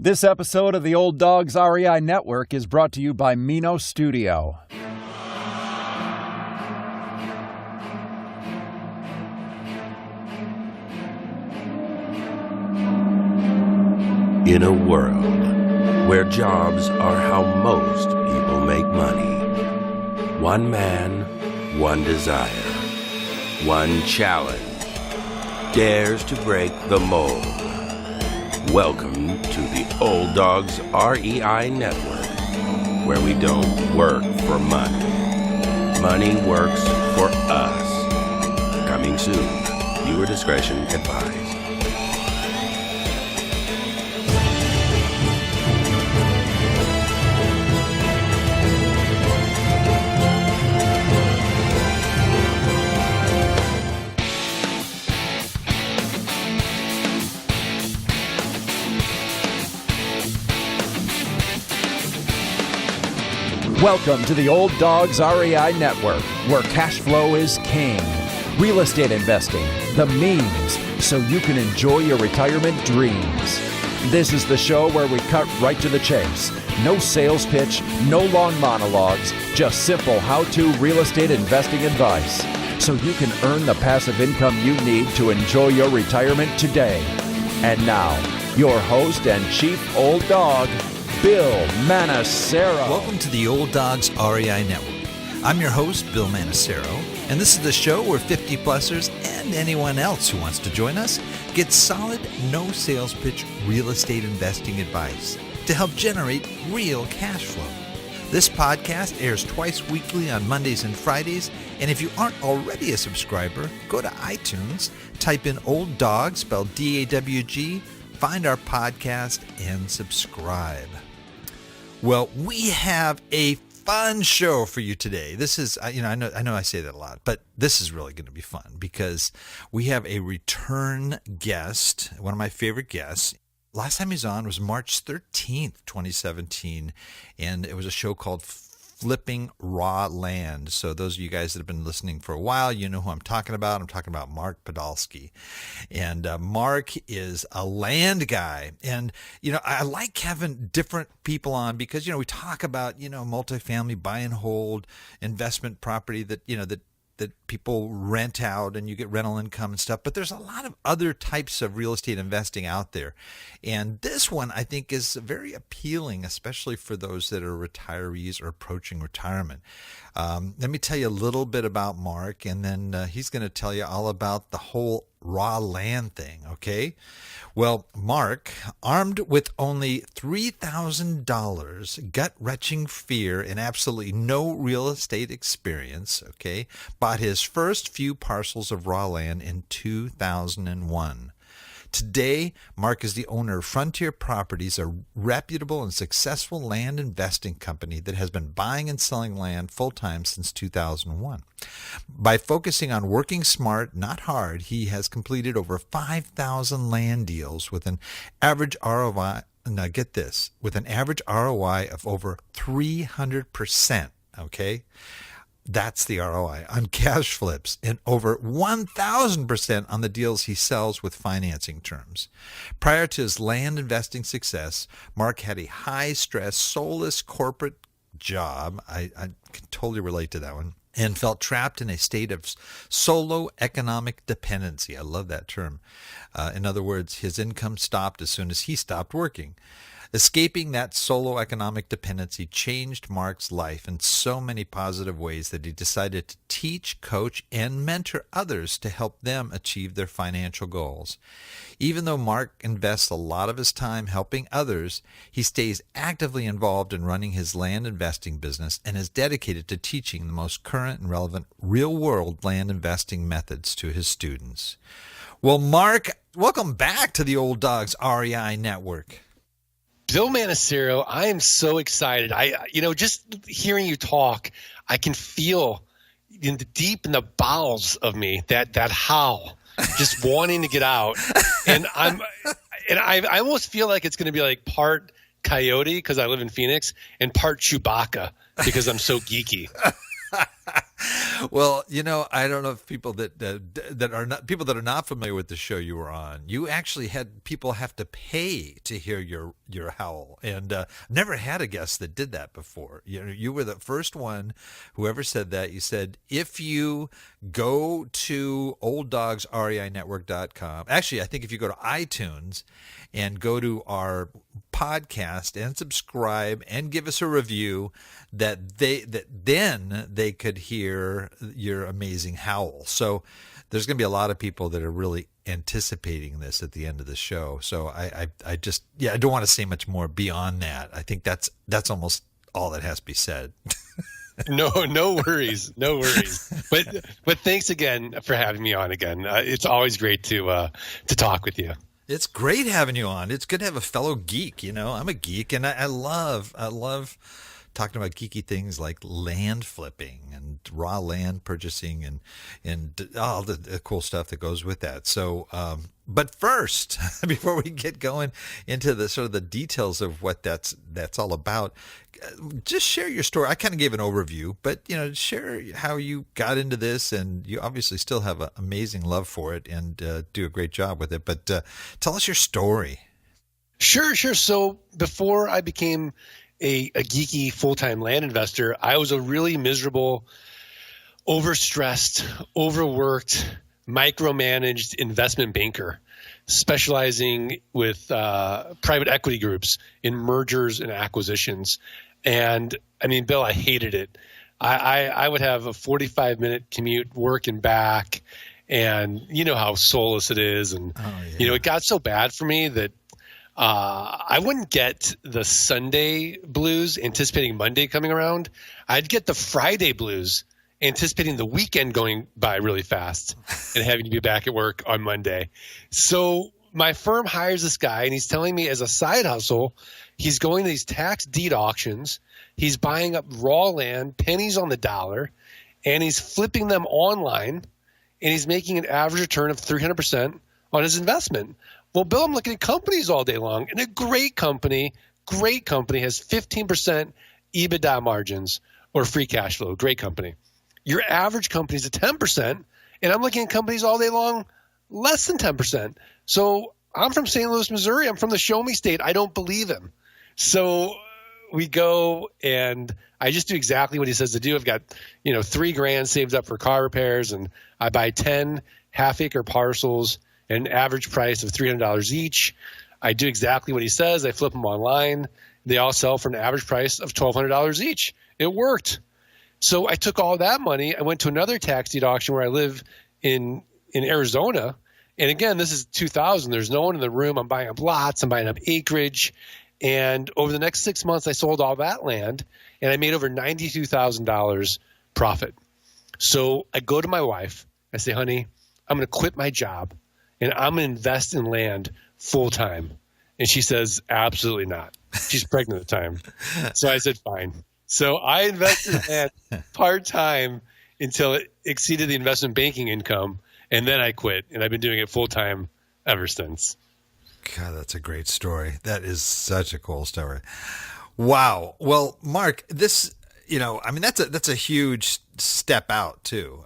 This episode of the Old Dogs REI Network is brought to you by Mino Studio. In a world where jobs are how most people make money, one man, one desire, one challenge dares to break the mold. Welcome to the Old Dogs REI Network, where we don't work for money. Money works for us. Coming soon. Viewer discretion advised. Welcome to the Old Dogs REI Network, where cash flow is king. Real estate investing, the means, so you can enjoy your retirement dreams. This is the show where we cut right to the chase. No sales pitch, no long monologues, just simple how-to real estate investing advice, so you can earn the passive income you need to enjoy your retirement today. And now, your host and chief old dog, Bill Manacero. Welcome to the Old Dogs REI Network. I'm your host, Bill Manacero, and this is the show where 50-plussers and anyone else who wants to join us get solid, no sales pitch real estate investing advice to help generate real cash flow. This podcast airs twice weekly on Mondays and Fridays, and if you aren't already a subscriber, go to iTunes, type in Old Dog, spelled D-A-W-G, find our podcast, and subscribe. Well, we have a fun show for you today. This is, I know I say that a lot, but this is really going to be fun because we have a return guest, one of my favorite guests. Last time he was on was March 13th, 2017, and it was a show called Flipping Raw Land. So those of you guys that have been listening for a while, you know who I'm talking about. I'm talking about Mark Podolsky. And Mark is a land guy. And, I like having different people on because, we talk about, multifamily buy and hold investment property that people rent out and you get rental income and stuff. But there's a lot of other types of real estate investing out there. And this one, I think, is very appealing, especially for those that are retirees or approaching retirement. Let me tell you a little bit about Mark, and then he's going to tell you all about the whole raw land thing, okay? Well, Mark, armed with only $3,000, gut-wrenching fear, and absolutely no real estate experience, okay, bought his first few parcels of raw land in 2001. Today, Mark is the owner of Frontier Properties, a reputable and successful land investing company that has been buying and selling land full-time since 2001. By focusing on working smart, not hard, he has completed over 5,000 land deals with an average ROI, now get this, with an average ROI of over 300%, okay? That's the ROI on cash flips, and over 1,000% on the deals he sells with financing terms. Prior to his land investing success, Mark had a high-stress, soulless corporate job. I can totally relate to that one. And felt trapped in a state of solo economic dependency. I love that term. In other words, his income stopped as soon as he stopped working. Escaping that solo economic dependency changed Mark's life in so many positive ways that he decided to teach, coach, and mentor others to help them achieve their financial goals. Even though Mark invests a lot of his time helping others, he stays actively involved in running his land investing business and is dedicated to teaching the most current and relevant real-world land investing methods to his students. Well, Mark, welcome back to the Old Dogs REI Network. Bill Manacero, I am so excited. Just hearing you talk, I can feel deep in the bowels of me that howl, just wanting to get out. And I almost feel like it's going to be like part coyote because I live in Phoenix and part Chewbacca because I'm so geeky. Well, I don't know if people that are not familiar with the show you were on, you actually had people have to pay to hear your howl, and never had a guest that did that before. You were the first one. Whoever said that, you said if you go to olddogsreinetwork.com. Actually, I think if you go to iTunes and go to our podcast and subscribe and give us a review, that then they could hear your amazing howl. So there's going to be a lot of people that are really anticipating this at the end of the show. So I don't want to say much more beyond that. I think that's almost all that has to be said. No worries. But thanks again for having me on again. It's always great to talk with you. It's great having you on. It's good to have a fellow geek. I'm a geek, and I love talking about geeky things like land flipping and raw land purchasing and all the cool stuff that goes with that. So, but first, before we get going into the sort of the details of what that's all about, just share your story. I kind of gave an overview, but share how you got into this, and you obviously still have an amazing love for it and do a great job with it. But tell us your story. Sure. So before I became a geeky full-time land investor, I was a really miserable, overstressed, overworked, micromanaged investment banker, specializing with private equity groups in mergers and acquisitions. And I mean, Bill, I hated it. I would have a 45-minute commute work and back, and you know how soulless it is. And it got so bad for me that I wouldn't get the Sunday blues anticipating Monday coming around. I'd get the Friday blues anticipating the weekend going by really fast and having to be back at work on Monday. So my firm hires this guy, and he's telling me as a side hustle, he's going to these tax deed auctions. He's buying up raw land, pennies on the dollar, and he's flipping them online, and he's making an average return of 300% on his investment. Well, Bill, I'm looking at companies all day long, and a great company has 15% EBITDA margins or free cash flow. Great company. Your average company is at 10%, and I'm looking at companies all day long less than 10%. So I'm from St. Louis, Missouri. I'm from the show me state. I don't believe him. So we go, and I just do exactly what he says to do. I've got $3,000 saved up for car repairs, and I buy 10 half-acre parcels at an average price of $300 each. I do exactly what he says. I flip them online. They all sell for an average price of $1,200 each. It worked. So I took all that money. I went to another tax deed auction where I live in Arizona. And again, this is 2000. There's no one in the room. I'm buying up lots. I'm buying up acreage. And over the next 6 months, I sold all that land, and I made over $92,000 profit. So I go to my wife. I say, honey, I'm going to quit my job, and I'm going to invest in land full time. And she says, absolutely not. She's pregnant at the time. So I said, fine. So I invested in land part time until it exceeded the investment banking income. And then I quit, and I've been doing it full time ever since. God, that's a great story. That is such a cool story. Wow. Well, Mark, this, that's a huge step out too.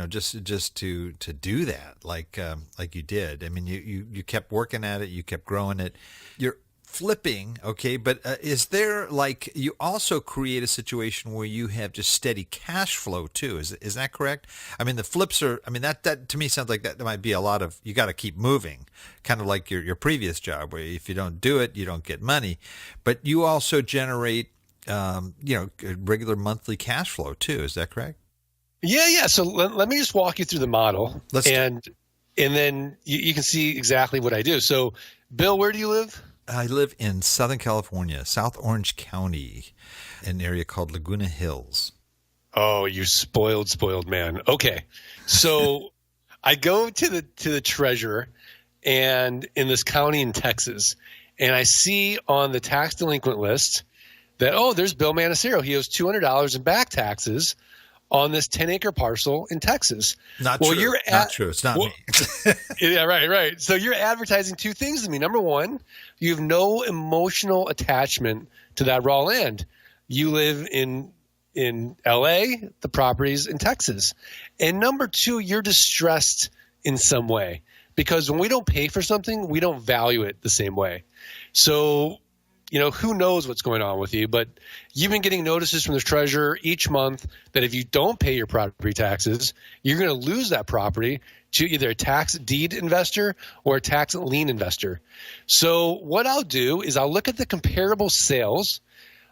Just to do that, like you did. I mean, you kept working at it, you kept growing it. You're flipping, okay, but is there, like, you also create a situation where you have just steady cash flow too? Is that correct? I mean, the flips are, that to me sounds like that might be a lot of, you got to keep moving, kind of like your previous job, where if you don't do it, you don't get money. But you also generate, regular monthly cash flow too. Is that correct? Yeah. So let me just walk you through the model, and then you can see exactly what I do. So, Bill, where do you live? I live in Southern California, South Orange County, an area called Laguna Hills. Oh, you spoiled man. Okay. So I go to the treasurer and in this county in Texas, and I see on the tax delinquent list that, there's Bill Manacero. He owes $200 in back taxes on this 10-acre parcel in Texas. Not true. Not true. It's not me. Yeah, right. So you're advertising two things to me. Number one, you have no emotional attachment to that raw land. You live in in LA, the property's in Texas. And number two, you're distressed in some way, because when we don't pay for something, we don't value it the same way. So, who knows what's going on with you, but you've been getting notices from the treasurer each month that if you don't pay your property taxes, you're going to lose that property to either a tax deed investor or a tax lien investor. So what I'll do is I'll look at the comparable sales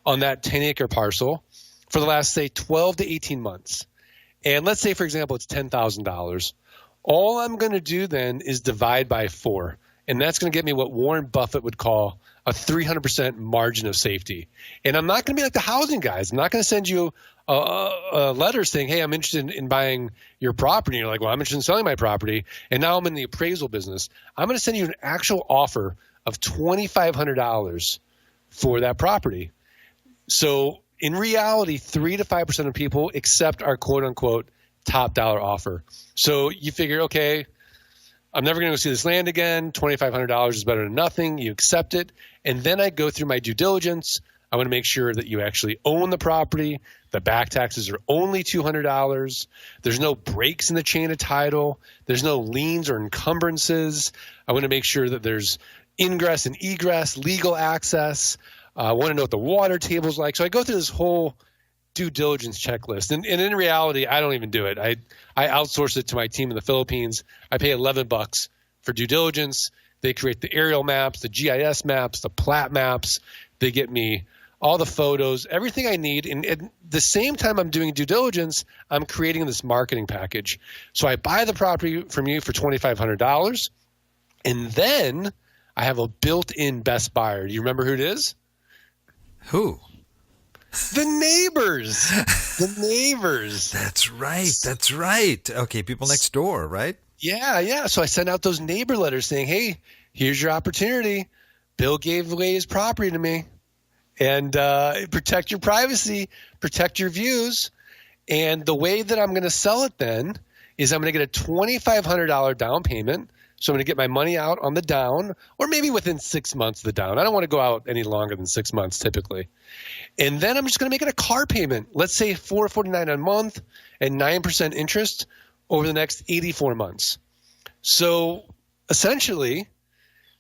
on that 10-acre parcel for the last, say, 12 to 18 months. And let's say, for example, it's $10,000. All I'm going to do then is divide by 4. And that's going to get me what Warren Buffett would call a 300% margin of safety. And I'm not going to be like the housing guys. I'm not going to send you a letter saying, hey, I'm interested in buying your property. And you're like, well, I'm interested in selling my property. And now I'm in the appraisal business. I'm going to send you an actual offer of $2,500 for that property. So in reality, 3 to 5% of people accept our quote unquote top dollar offer. So you figure, okay, I'm never going to go see this land again. $2,500 is better than nothing. You accept it. And then I go through my due diligence. I want to make sure that you actually own the property. The back taxes are only $200. There's no breaks in the chain of title. There's no liens or encumbrances. I want to make sure that there's ingress and egress, legal access. I want to know what the water table's like. So I go through this whole due diligence checklist. And in reality, I don't even do it. I outsource it to my team in the Philippines. I pay $11 for due diligence. They create the aerial maps, the GIS maps, the plat maps. They get me all the photos, everything I need. And at the same time I'm doing due diligence, I'm creating this marketing package. So I buy the property from you for $2,500. And then I have a built-in best buyer. Do you remember who it is? Who? The neighbors. The neighbors. That's right. That's right. Okay, people next door, right? Yeah. So I send out those neighbor letters saying, hey, here's your opportunity. Bill gave away his property to me. And protect your privacy, protect your views. And the way that I'm going to sell it then is I'm going to get a $2,500 down payment. So I'm going to get my money out on the down, or maybe within 6 months of the down. I don't want to go out any longer than 6 months typically. And then I'm just going to make it a car payment. Let's say $449 a month and 9% interest over the next 84 months. So essentially,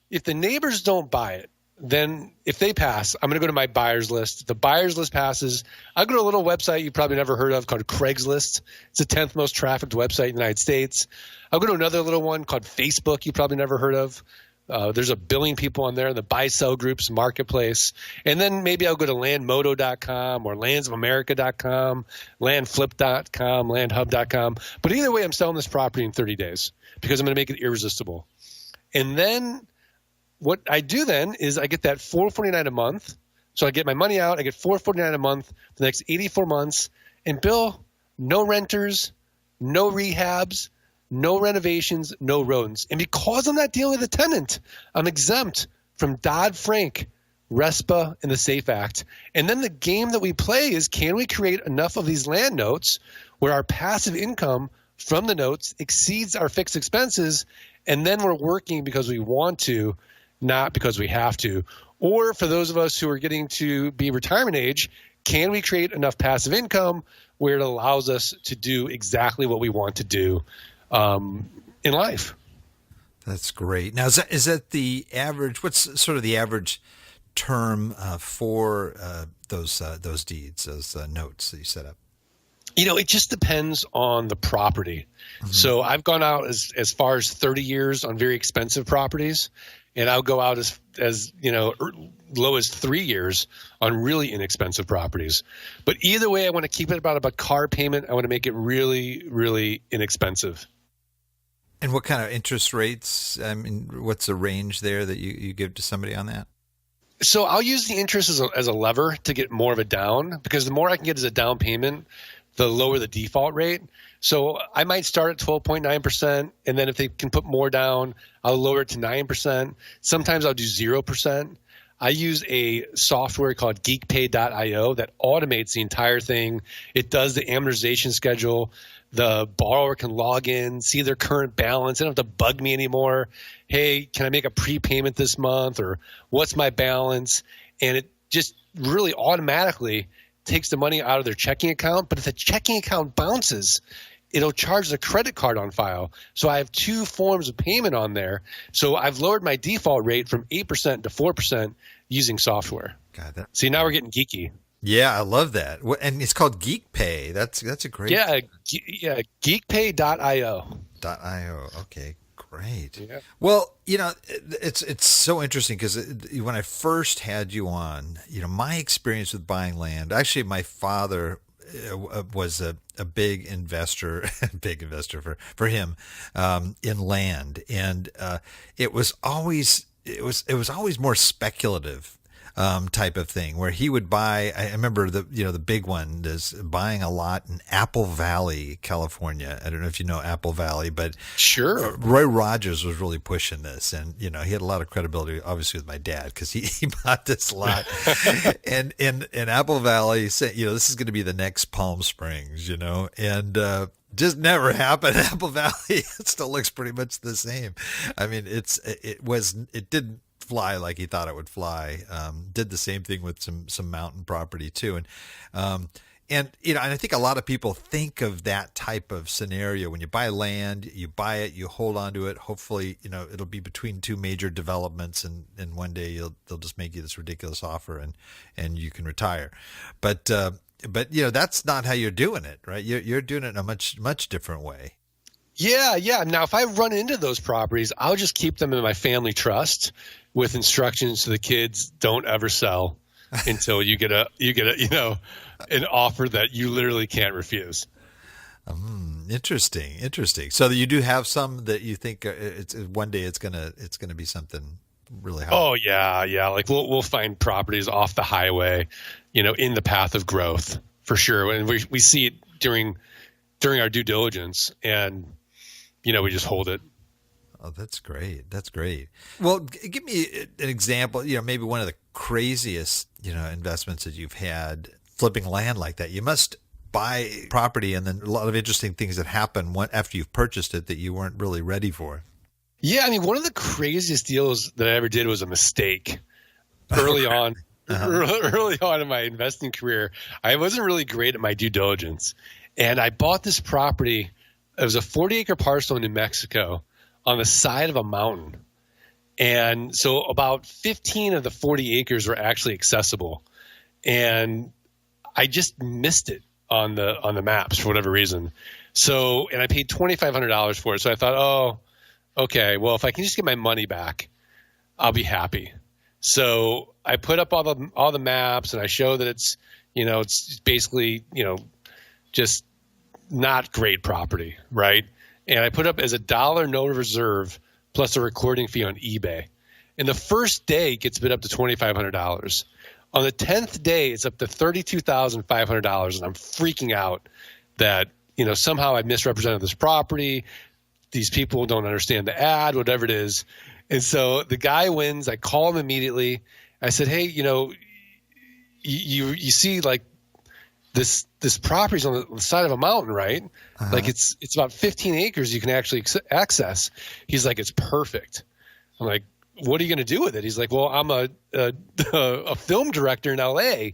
if the neighbors don't buy it, then if they pass, I'm going to go to my buyers list. If the buyers list passes, I'll go to a little website you probably never heard of called Craigslist. It's the 10th most trafficked website in the United States. I'll go to another little one called Facebook you probably never heard of. There's a billion people on there, the buy-sell groups, marketplace. And then maybe I'll go to landmodo.com or landsofamerica.com, landflip.com, landhub.com. But either way, I'm selling this property in 30 days because I'm going to make it irresistible. And then what I do then is I get that $449 a month. So I get my money out. I get $449 a month for the next 84 months. And Bill, no renters, no rehabs, no renovations, no rodents. And because I'm not dealing with a tenant, I'm exempt from Dodd-Frank, RESPA, and the SAFE Act. And then the game that we play is, can we create enough of these land notes where our passive income from the notes exceeds our fixed expenses, and then we're working because we want to, not because we have to. Or for those of us who are getting to be retirement age, can we create enough passive income where it allows us to do exactly what we want to do in life? That's great. Now, is that the average? What's sort of the average term for those deeds, those notes that you set up? It just depends on the property. Mm-hmm. So I've gone out as far as 30 years on very expensive properties, and I'll go out as low as 3 years on really inexpensive properties. But either way, I want to keep it about a car payment. I want to make it really, really inexpensive. And what kind of interest rates? I mean, what's the range there that you give to somebody on that? So I'll use the interest as a lever to get more of a down, because the more I can get as a down payment, the lower the default rate. So I might start at 12.9%, and then if they can put more down, I'll lower it to 9%. Sometimes I'll do 0%. I use a software called geekpay.io that automates the entire thing. It does the amortization schedule. The borrower can log in, see their current balance. They don't have to bug me anymore. Hey, can I make a prepayment this month? Or what's my balance? And it just really automatically takes the money out of their checking account, but if the checking account bounces, it'll charge the credit card on file. So I have two forms of payment on there. So I've lowered my default rate from 8% to 4% using software. God, See, now we're getting geeky. yeah, I love that. And it's called Geek Pay. That's a great. Yeah, geekpay.io. .io. Okay, great. Yeah. Well, it's so interesting because when I first had you on, my experience with buying land. Actually, my father was a big investor, for him in land, and it was always more speculative. Type of thing where he would buy. I remember the big one is buying a lot in Apple Valley, California. I don't know if you know Apple Valley, but Sure. Roy Rogers was really pushing this, and he had a lot of credibility, obviously, with my dad because he bought this lot, and in Apple Valley, said this is going to be the next Palm Springs, and. Just never happened. Apple Valley it still looks pretty much the same. I mean, it didn't fly like he thought it would fly. Did the same thing with some mountain property too, and I think a lot of people think of that type of scenario when you buy land, you buy it, you hold on to it. Hopefully, it'll be between two major developments, and one day they'll just make you this ridiculous offer, and you can retire. But that's not how you're doing it, right? You're doing it in a much different way. Yeah. Now, if I run into those properties, I'll just keep them in my family trust with instructions to the kids: don't ever sell until you get an offer that you literally can't refuse. Interesting. So that you do have some that you think one day it's gonna be something really hot. Oh yeah. Like we'll find properties off the highway, in the path of growth for sure, and we see it during our due diligence, and we just hold it. Oh, that's great. Well, give me an example, maybe one of the craziest, investments that you've had flipping land like that. You must buy property and then a lot of interesting things that happen after you've purchased it that you weren't really ready for. Yeah. I mean, one of the craziest deals that I ever did was a mistake early on. Early on in my investing career. I wasn't really great at my due diligence. And I bought this property. It was a 40-acre parcel in New Mexico on the side of a mountain. And so about 15 of the 40 acres were actually accessible. And I just missed it on the maps for whatever reason. So, and I paid $2,500 for it. So I thought, oh, okay, well, if I can just get my money back, I'll be happy. So I put up all the maps, and I show that it's basically, just not great property, right? And I put up as $1 note of reserve plus a recording fee on eBay. And the first day it gets bid up to $2,500. On the 10th day, it's up to $32,500, and I'm freaking out that somehow I misrepresented this property. These people don't understand the ad, whatever it is. And so the guy wins. I call him immediately. I said, hey, you see like this property's on the side of a mountain, right? Uh-huh. Like it's about 15 acres you can actually access. He's like, it's perfect. I'm like, what are you going to do with it? He's like, well, I'm a film director in LA,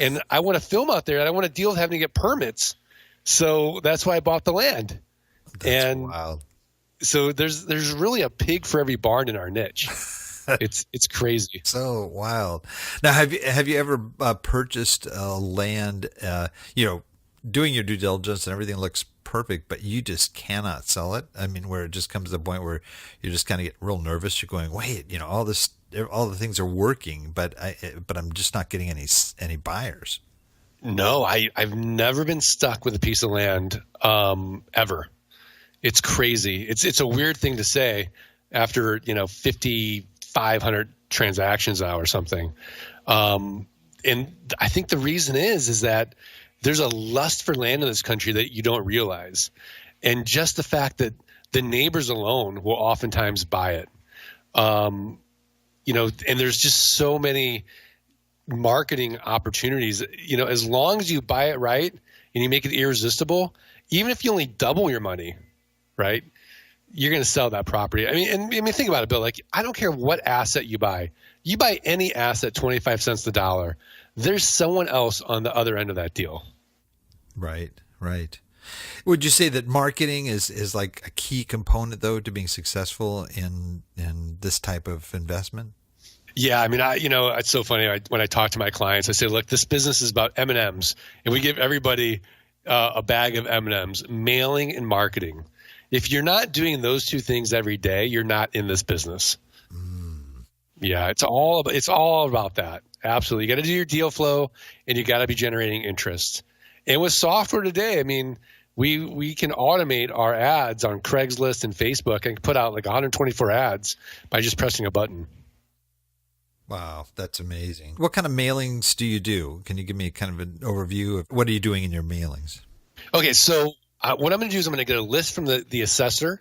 and I want to film out there, and I want to deal with having to get permits. So that's why I bought the land. That's wild. So there's really a pig for every barn in our niche. It's crazy. So wild. Now, have you ever purchased land? Doing your due diligence and everything looks perfect, but you just cannot sell it. I mean, where it just comes to the point where you just kind of get real nervous. You're going, wait, all the things are working, but I'm just not getting any buyers. No, I've never been stuck with a piece of land ever. It's crazy. It's a weird thing to say after 5,500 transactions now or something. And I think the reason is that there's a lust for land in this country that you don't realize, and just the fact that the neighbors alone will oftentimes buy it. And there's just so many marketing opportunities. As long as you buy it right and you make it irresistible, even if you only double your money, right, you're going to sell that property. I mean, think about it, Bill. Like, I don't care what asset you buy. you buy any asset 25 cents the dollar, there's someone else on the other end of that deal. Right, right. Would you say that marketing is like a key component, though, to being successful in this type of investment? Yeah, I mean, it's so funny. When I talk to my clients, I say, look, this business is about M&Ms, and we give everybody a bag of M&Ms, mailing and marketing. If you're not doing those two things every day, you're not in this business. Yeah, it's all about that. Absolutely. You got to do your deal flow, and you got to be generating interest. And with software today, I mean, we can automate our ads on Craigslist and Facebook and put out like 124 ads by just pressing a button. Wow, that's amazing. What kind of mailings do you do? Can you give me kind of an overview of what are you doing in your mailings? Okay, so what I'm going to do is I'm going to get a list from the assessor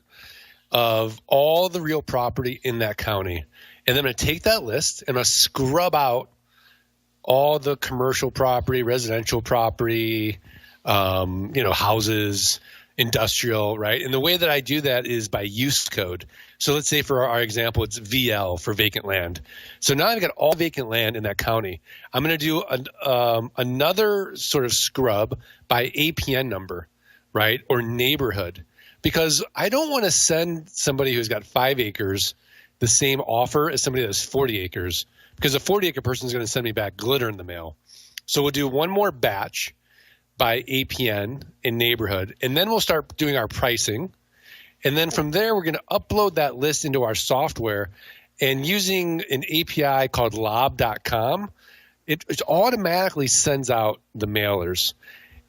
of all the real property in that county. And then I'm going to take that list and I'm going to scrub out all the commercial property, residential property, houses, industrial, right? And the way that I do that is by use code. So let's say for our example, it's VL for vacant land. So now I've got all vacant land in that county. I'm going to do another sort of scrub by APN number, right? Or neighborhood, because I don't want to send somebody who's got 5 acres the same offer as somebody that's 40 acres, because a 40-acre person is going to send me back glitter in the mail. So we'll do one more batch by APN in neighborhood, and then we'll start doing our pricing. And then from there, we're going to upload that list into our software, and using an API called lob.com, it automatically sends out the mailers.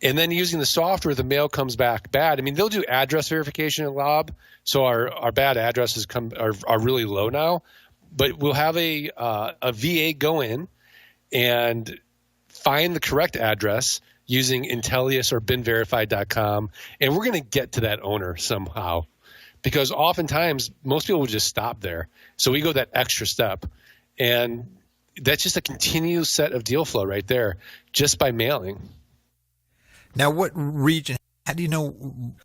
And then using the software, the mail comes back bad. I mean, they'll do address verification at Lob, so our bad addresses are really low now. But we'll have a VA go in and find the correct address using Intellius or binverified.com, and we're going to get to that owner somehow, because oftentimes most people will just stop there. So we go that extra step, and that's just a continuous set of deal flow right there just by mailing. Now, what region, how do you know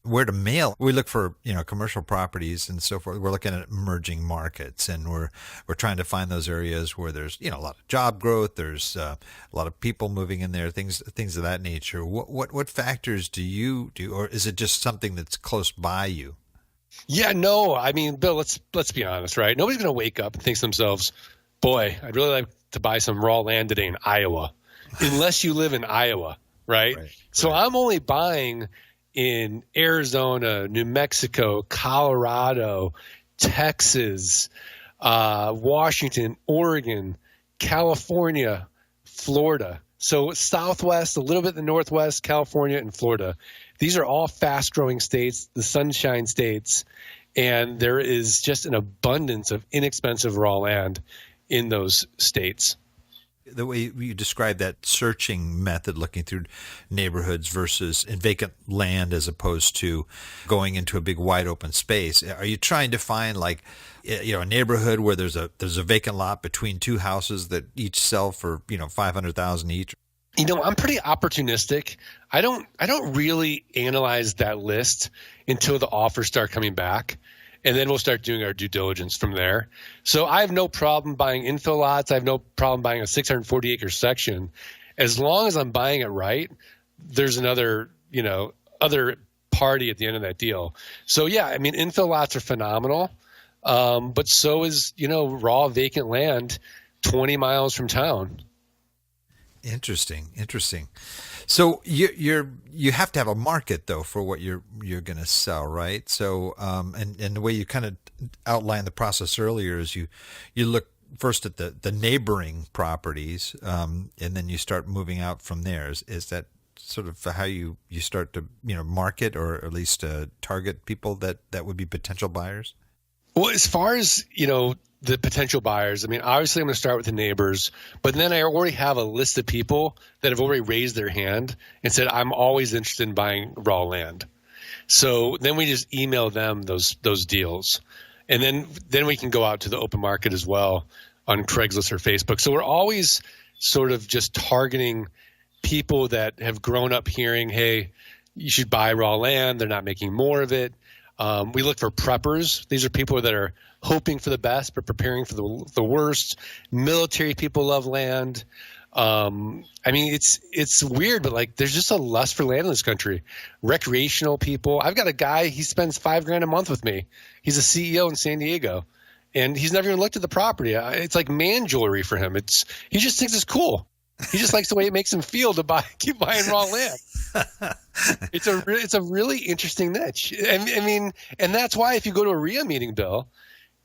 where to mail? We look for, commercial properties and so forth. We're looking at emerging markets, and we're trying to find those areas where there's, a lot of job growth. There's a lot of people moving in there, things of that nature. What factors do you do, or is it just something that's close by you? Yeah, no, I mean, Bill, let's be honest, right? Nobody's going to wake up and think to themselves, boy, I'd really like to buy some raw land today in Iowa, unless you live in Iowa. Right. So I'm only buying in Arizona, New Mexico, Colorado, Texas, Washington, Oregon, California, Florida. So Southwest, a little bit in the Northwest, California, and Florida. These are all fast-growing states, the sunshine states, and there is just an abundance of inexpensive raw land in those states. The way you describe that searching method, looking through neighborhoods versus in vacant land as opposed to going into a big wide open space, are you trying to find like, a neighborhood where there's a vacant lot between two houses that each sell for, $500,000 each? I'm pretty opportunistic. I don't really analyze that list until the offers start coming back. And then we'll start doing our due diligence from there. So I have no problem buying infill lots. I have no problem buying a 640-acre section. As long as I'm buying it right, there's another, other party at the end of that deal. So, yeah, I mean, infill lots are phenomenal. But so is, raw vacant land 20 miles from town. Interesting. So you have to have a market though for what you're going to sell, right? So and the way you kind of outlined the process earlier is you look first at the neighboring properties, and then you start moving out from there. Is that sort of how you start to market, or at least target people that would be potential buyers? Well, as far as the potential buyers, I mean, obviously I'm going to start with the neighbors, but then I already have a list of people that have already raised their hand and said, I'm always interested in buying raw land. So then we just email them those deals. And then we can go out to the open market as well on Craigslist or Facebook. So we're always sort of just targeting people that have grown up hearing, hey, you should buy raw land. They're not making more of it. We look for preppers. These are people that are hoping for the best but preparing for the worst. Military people love land. I mean, it's weird, but like there's just a lust for land in this country. Recreational people. I've got a guy, he spends $5,000 a month with me. He's a CEO in San Diego, and he's never even looked at the property. It's like man jewelry for him. He just thinks it's cool. He just likes the way it makes him feel to keep buying raw land. It's a really interesting niche. I mean, and that's why if you go to a RIA meeting, Bill,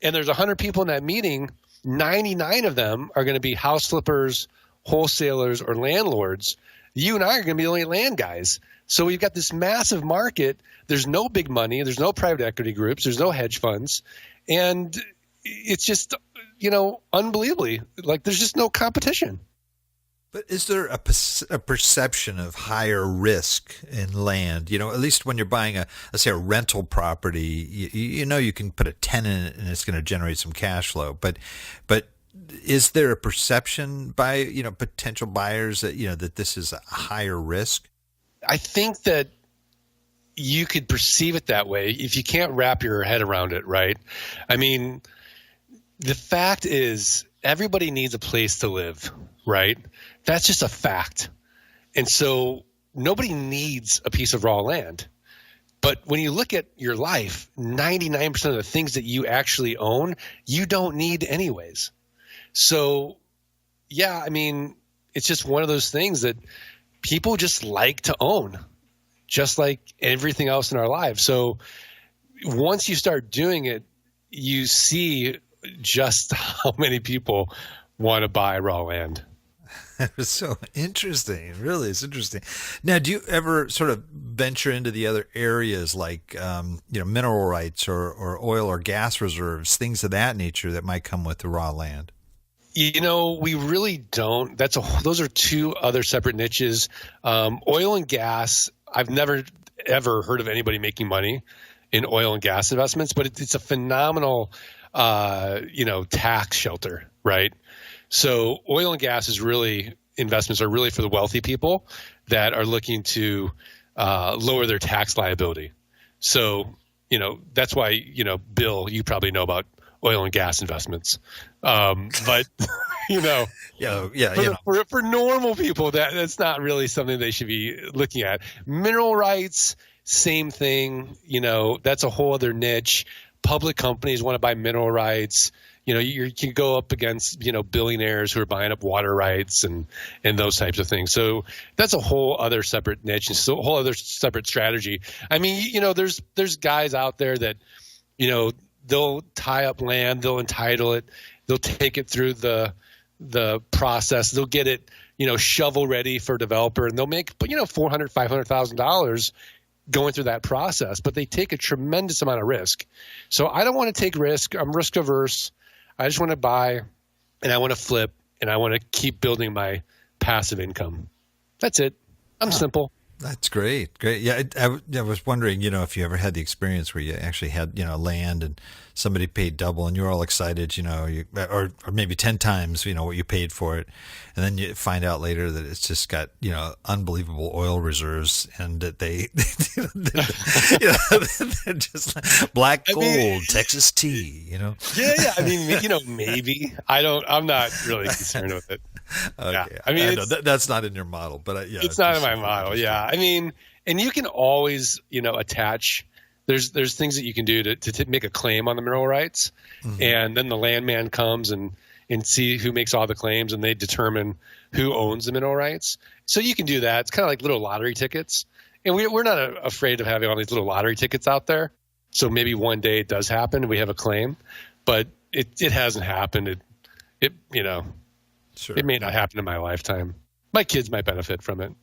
and there's 100 people in that meeting, 99 of them are going to be house flippers, wholesalers, or landlords. You and I are going to be the only land guys. So we've got this massive market. There's no big money. There's no private equity groups. There's no hedge funds. And it's just, unbelievably, like there's just no competition. But is there a perception of higher risk in land? At least when you're buying let's say a rental property, you can put a tenant in it and it's going to generate some cash flow. But is there a perception by potential buyers that that this is a higher risk? I think that you could perceive it that way if you can't wrap your head around it, right? I mean, the fact is everybody needs a place to live, right? That's just a fact. And so nobody needs a piece of raw land. But when you look at your life, 99% of the things that you actually own, you don't need anyways. So, yeah, I mean, it's just one of those things that people just like to own, just like everything else in our lives. So once you start doing it, you see just how many people want to buy raw land. That was so interesting. It really is interesting. Now, do you ever sort of venture into the other areas like, mineral rights or oil or gas reserves, things of that nature that might come with the raw land? We really don't. Those are two other separate niches. Oil and gas, I've never, ever heard of anybody making money in oil and gas investments, but it's a phenomenal, tax shelter, right? So oil and gas investments are really for the wealthy people that are looking to lower their tax liability. So, that's why, Bill, you probably know about oil and gas investments. But, for normal people, that's not really something they should be looking at. Mineral rights, same thing. That's a whole other niche. Public companies want to buy mineral rights. You can go up against, billionaires who are buying up water rights and those types of things. So that's a whole other separate niche and so a whole other separate strategy. I mean, there's guys out there that, they'll tie up land, they'll entitle it, they'll take it through the process, they'll get it, shovel ready for developer, and they'll make, $400,000, $500,000 going through that process, but they take a tremendous amount of risk. So I don't want to take risk. I'm risk averse. I just want to buy and I want to flip and I want to keep building my passive income. That's it. I'm simple. That's great. Great. Yeah. I was wondering, if you ever had the experience where you actually had, land and somebody paid double and you're all excited, or maybe 10 times, what you paid for it. And then you find out later that it's just got, unbelievable oil reserves and that they're just like black gold, Texas tea, Yeah. I mean, maybe I'm not really concerned with it. Okay. Yeah. I mean, that's not in your model, but it's not in my model. Yeah. I mean, and you can always, attach. There's things that you can do to make a claim on the mineral rights, and then the landman comes and see who makes all the claims, and they determine who owns the mineral rights. So you can do that. It's kind of like little lottery tickets, and we're not afraid of having all these little lottery tickets out there. So maybe one day it does happen, we have a claim, but it hasn't happened. Sure. It may not happen in my lifetime. My kids might benefit from it.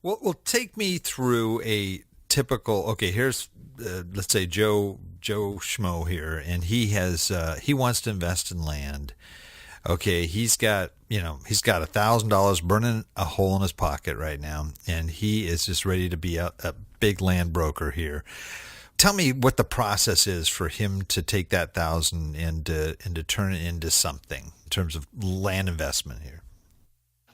Well, take me through a typical. Okay, here's let's say Joe Schmo here, and he wants to invest in land. Okay, he's got $1,000 burning a hole in his pocket right now, and he is just ready to be a big land broker here. Tell me what the process is for him to take that $1,000 and to turn it into something in terms of land investment here.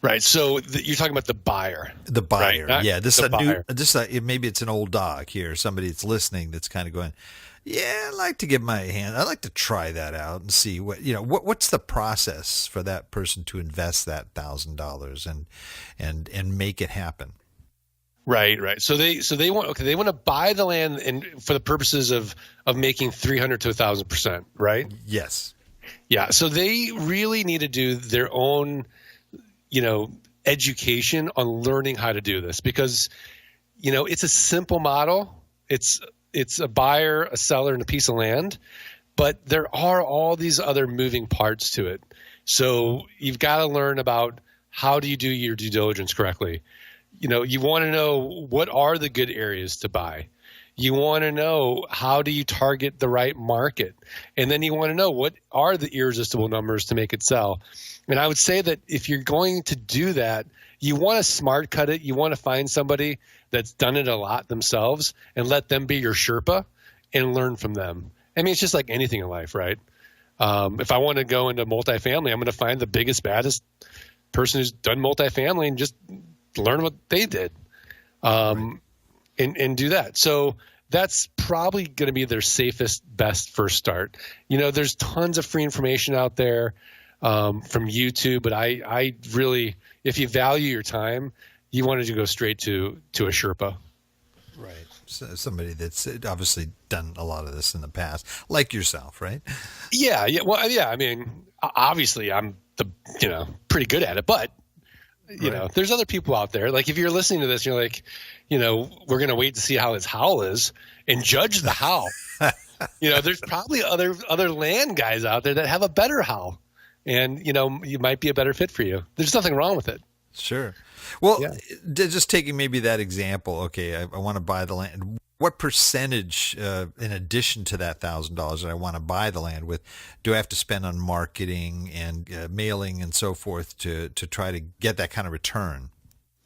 Right. So you're talking about the buyer. The buyer, right? yeah. This is the a buyer. new. Maybe it's an old dog here. Somebody that's listening that's kind of going, yeah, I'd like to give my hand. I'd like to try that out and see what's the process for that person to invest that $1,000 and make it happen. Right. So they want to buy the land and for the purposes of making 300 to 1,000%. Right. Yes. Yeah. So they really need to do their own, education on learning how to do this because, it's a simple model. It's a buyer, a seller, and a piece of land, but there are all these other moving parts to it. So you've got to learn about how do you do your due diligence correctly. You want to know what are the good areas to buy. You want to know how do you target the right market. And then you want to know what are the irresistible numbers to make it sell. And I would say that if you're going to do that, you want to smart cut it. You want to find somebody that's done it a lot themselves and let them be your Sherpa and learn from them. I mean, it's just like anything in life, right? If I want to go into multifamily, I'm going to find the biggest, baddest person who's done multifamily and just learn what they did. Right. And do that. So that's probably going to be their safest, best first start. There's tons of free information out there from YouTube, but I really, if you value your time, you wanted to go straight to a Sherpa. Right. So somebody that's obviously done a lot of this in the past, like yourself, right? Yeah. Well, yeah. I mean, obviously I'm pretty good at it, but there's other people out there. Like if you're listening to this, you're like, we're going to wait to see how his howl is and judge the howl. There's probably other land guys out there that have a better howl and, you might be a better fit for you. There's nothing wrong with it. Sure. Well, just taking maybe that example. Okay. I want to buy the land. What percentage, in addition to that $1,000 that I want to buy the land with, do I have to spend on marketing and mailing and so forth to try to get that kind of return?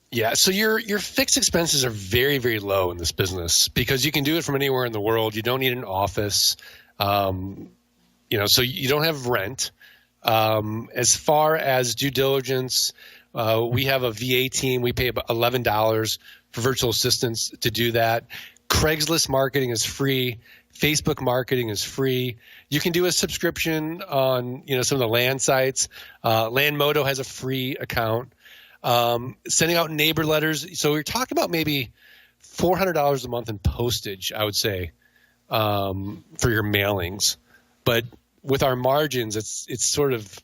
Yeah, so your fixed expenses are very, very low in this business because you can do it from anywhere in the world. You don't need an office, so you don't have rent. As far as due diligence, we have a VA team. We pay about $11 for virtual assistants to do that. Craigslist marketing is free. Facebook marketing is free. You can do a subscription on some of the land sites. Landmodo has a free account. Sending out neighbor letters. So we're talking about maybe $400 a month in postage, I would say, for your mailings. But with our margins, it's sort of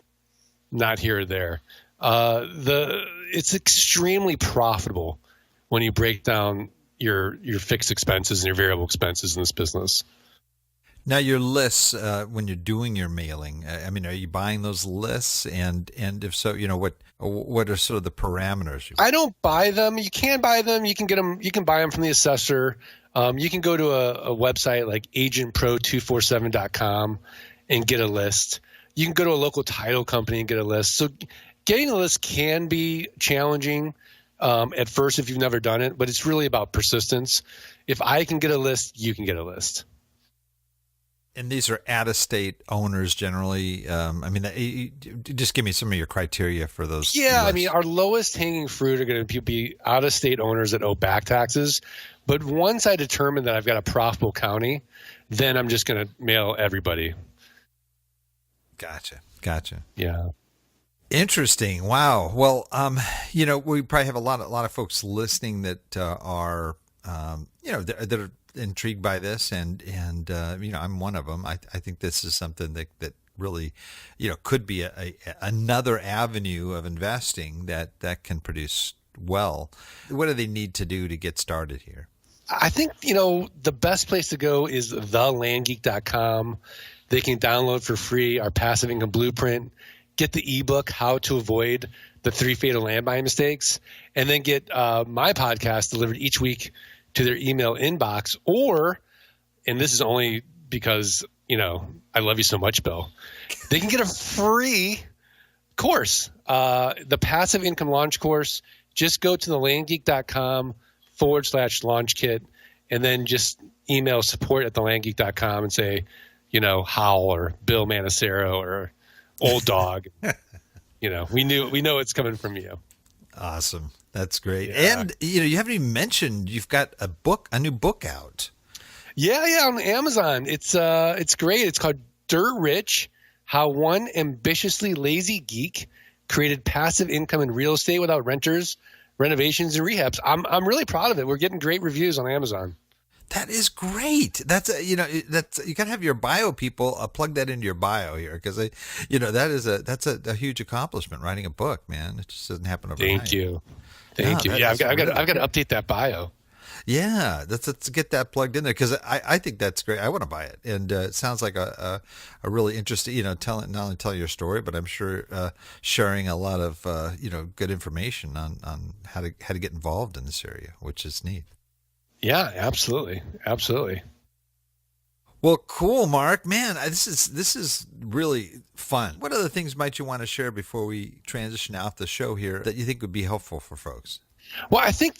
not here or there. It's extremely profitable when you break down your fixed expenses and your variable expenses in this business. Now, your lists, when you're doing your mailing, I mean, are you buying those lists? And if so, what are sort of the parameters? I don't buy them. You can buy them. You can get them. You can buy them from the assessor. You can go to a website like agentpro247.com and get a list. You can go to a local title company and get a list. So getting a list can be challenging at first if you've never done it, but it's really about persistence. If I can get a list, you can get a list. And these are out-of-state owners generally. Just give me some of your criteria for those. Yeah, lists. I mean, our lowest hanging fruit are going to be out-of-state owners that owe back taxes. But once I determine that I've got a profitable county, then I'm just going to mail everybody. Gotcha. Yeah. Interesting. Wow. Well, we probably have a lot of folks listening that are, that are intrigued by this, and I'm one of them. I think this is something that really, could be another avenue of investing that can produce well. What do they need to do to get started here? I think, the best place to go is thelandgeek.com. They can download for free our passive income blueprint, get the ebook, How to Avoid the 3 Fatal Land Buying Mistakes, and then get my podcast delivered each week to their email inbox. Or, and this is only because, I love you so much, Bill, they can get a free course, the Passive Income Launch Course. Just go to thelandgeek.com/launch kit, and then just email support@thelandgeek.com and say, Howell or Bill Manacero or Old Dog. We know it's coming from you. Awesome. That's great. Yeah. And, you haven't even mentioned you've got a new book out. Yeah, on Amazon. It's great. It's called Dirt Rich: How One Ambitiously Lazy Geek Created Passive Income in Real Estate Without Renters, Renovations, and Rehabs. I'm really proud of it. We're getting great reviews on Amazon. That is great. That's you got to have your bio people plug that into your bio here, because that's a huge accomplishment, writing a book, man. It just doesn't happen overnight. Thank you. Yeah, I've got to update that bio. Yeah, let's get that plugged in there, because I think that's great. I want to buy it, and it sounds like a really interesting, not only telling your story, but I'm sure sharing a lot of good information on how to get involved in this area, which is neat. Yeah, absolutely. Well, cool, Mark. Man, this is really fun. What other things might you want to share before we transition out the show here that you think would be helpful for folks? Well, I think,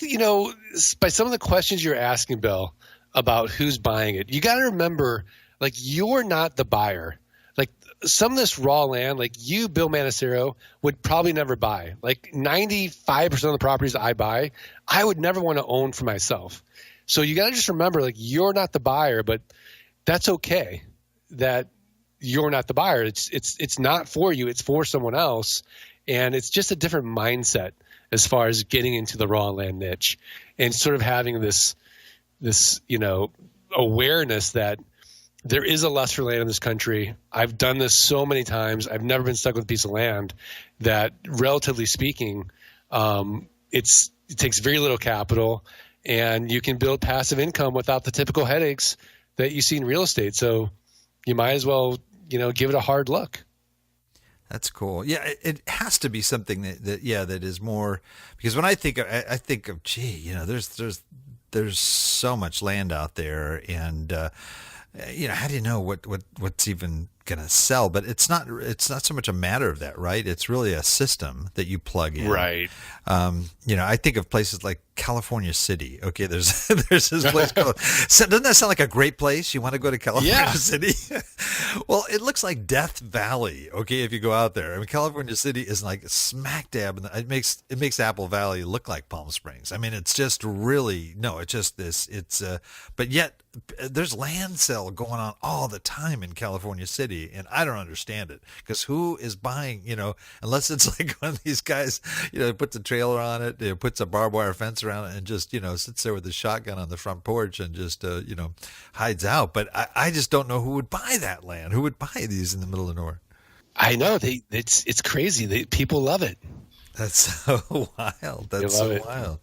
by some of the questions you're asking, Bill, about who's buying it, you got to remember, like, you're not the buyer. Like, some of this raw land, like you, Bill Manacero, would probably never buy. Like 95% of the properties I buy, I would never want to own for myself. So you got to just remember, like, you're not the buyer, but that's okay that you're not the buyer. It's not for you. It's for someone else. And it's just a different mindset as far as getting into the raw land niche and sort of having this awareness that there is a lust for land in this country. I've done this so many times. I've never been stuck with a piece of land that, relatively speaking, it takes very little capital, and you can build passive income without the typical headaches that you see in real estate. So you might as well, give it a hard look. That's cool. Yeah, it has to be something that is more, because when I think of there's so much land out there, and how do you know what's even going to sell? But it's not so much a matter of that, right? It's really a system that you plug in. Right. I think of places like California City. Okay, there's this place called. Doesn't that sound like a great place? You want to go to California City? Well, it looks like Death Valley. Okay, if you go out there, I mean, California City is like smack dab, and it makes Apple Valley look like Palm Springs. I mean, it's just really it's just this. But yet there's land sale going on all the time in California City, and I don't understand it, because who is buying? Unless it's like one of these guys, puts a trailer on it, puts a barbed wire fence around it, and just sits there with a shotgun on the front porch and just hides out. But I just don't know who would buy that land. Who would buy these in the middle of nowhere? I know it's crazy. People love it. That's so wild. That's so wild.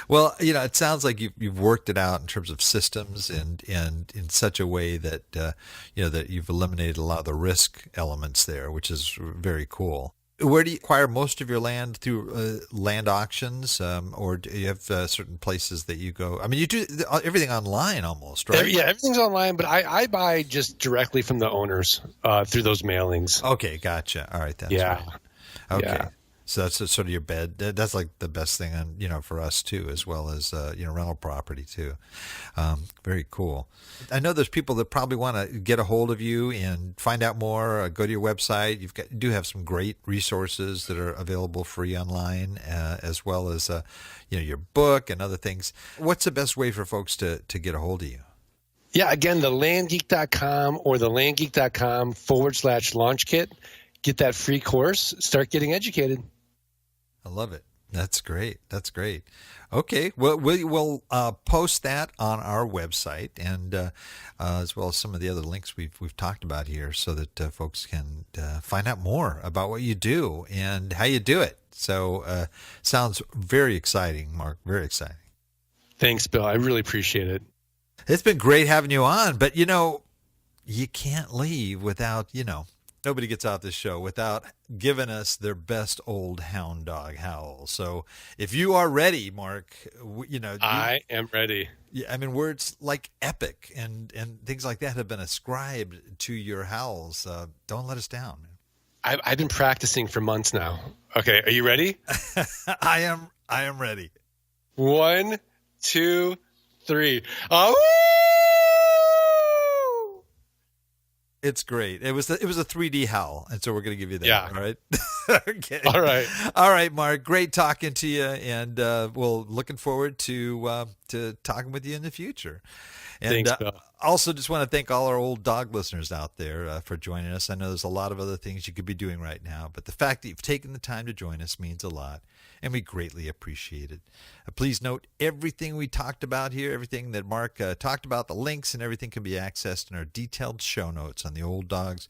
Well, it sounds like you've worked it out in terms of systems and in such a way that that you've eliminated a lot of the risk elements there, which is very cool. Where do you acquire most of your land? Through land auctions, or do you have certain places that you go? I mean, you do everything online almost, right? Yeah, everything's online, but I buy just directly from the owners through those mailings. Okay, gotcha. All right, that's right. Okay. Yeah. So that's sort of your bed. That's like the best thing, for us too, as well as rental property too. Very cool. I know there's people that probably want to get a hold of you and find out more. Go to your website. You do have some great resources that are available free online, as well as your book and other things. What's the best way for folks to get a hold of you? Yeah, again, thelandgeek.com or thelandgeek.com/launch kit. Get that free course. Start getting educated. I love it. That's great. That's great. Okay. Well, we'll post that on our website, and as well as some of the other links we've talked about here, so that folks can find out more about what you do and how you do it. So sounds very exciting, Mark. Very exciting. Thanks, Bill. I really appreciate it. It's been great having you on, but you can't leave without nobody gets out this show without giving us their best old hound dog howl. So if you are ready, Mark, I am ready. Yeah, I mean, words like epic and things like that have been ascribed to your howls. Don't let us down, man. I've been practicing for months now. Okay, are you ready? I am ready. 1, 2, 3. Oh! It's great. It was a 3D howl, and so we're going to give you that. Yeah. All right. Okay. All right, Mark. Great talking to you, and we'll looking forward to talking with you in the future. And Thanks, Bill. also, just want to thank all our old dog listeners out there for joining us. I know there's a lot of other things you could be doing right now, but the fact that you've taken the time to join us means a lot, and we greatly appreciate it. Please note everything we talked about here, everything that Mark talked about, the links and everything can be accessed in our detailed show notes on the Old Dogs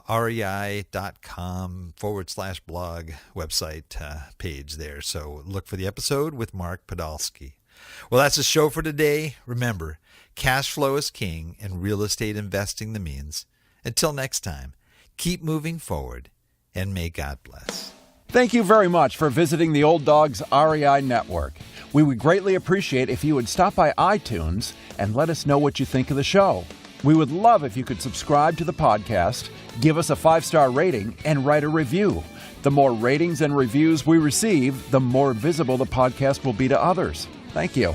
rei.com/blog website page there. So look for the episode with Mark Podolsky. Well, that's the show for today. Remember, cash flow is king and real estate investing the means. Until next time, keep moving forward and may God bless. Thank you very much for visiting the Old Dogs REI Network. We would greatly appreciate if you would stop by iTunes and let us know what you think of the show. We would love if you could subscribe to the podcast, give us a 5-star rating, and write a review. The more ratings and reviews we receive, the more visible the podcast will be to others. Thank you.